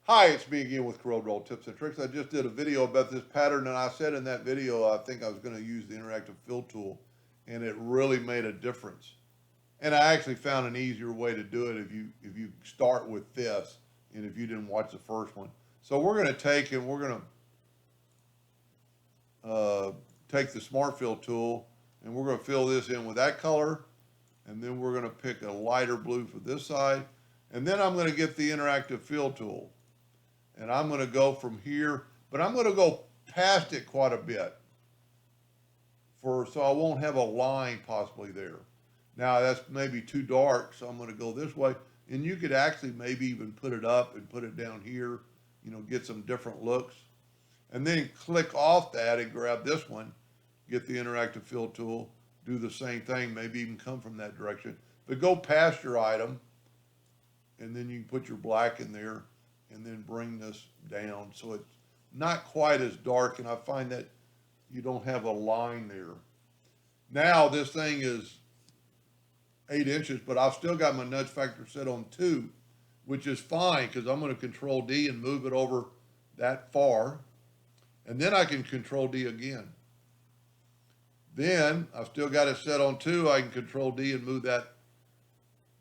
Hi, it's me again with Corel Draw Tips and Tricks. I just did a video about this pattern, and I said in that video I think I was going to use the interactive fill tool, and it really made a difference. And I actually found an easier way to do it if you start with this, and if you didn't watch the first one. So we're going to take and we're going to take the Smart Fill tool, and we're going to fill this in with that color, and then we're going to pick a lighter blue for this side, and then I'm going to get the interactive fill tool. And I'm going to go from here, but I'm going to go past it quite a bit so I won't have a line possibly there. Now that's maybe too dark, so I'm going to go this way. And you could actually maybe even put it up and put it down here, get some different looks. And then click off that and grab this one, get the interactive fill tool, do the same thing, maybe even come from that direction. But go past your item, and then you can put your black in there, and then bring this down so it's not quite as dark, and I find that you don't have a line there. Now this thing is 8 inches, but I've still got my nudge factor set on 2, which is fine because I'm going to Control D and move it over that far, and then I can Control D again. Then I've still got it set on 2. I can Control D and move that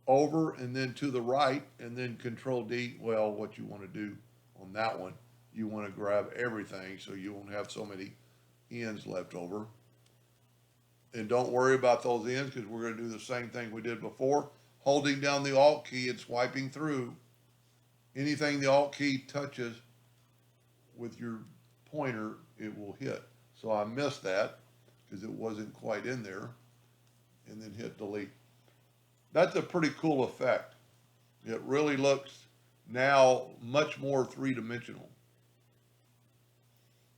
over and then to the right, and then Control D. Well, what you want to do on that one, you want to grab everything so you won't have so many ends left over. And don't worry about those ends because we're going to do the same thing we did before, holding down the Alt key and swiping through. Anything the Alt key touches with your pointer, it will hit. So I missed that because it wasn't quite in there, and then hit delete. That's a pretty cool effect. It really looks now much more three-dimensional.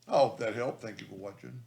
I hope that helped. Thank you for watching.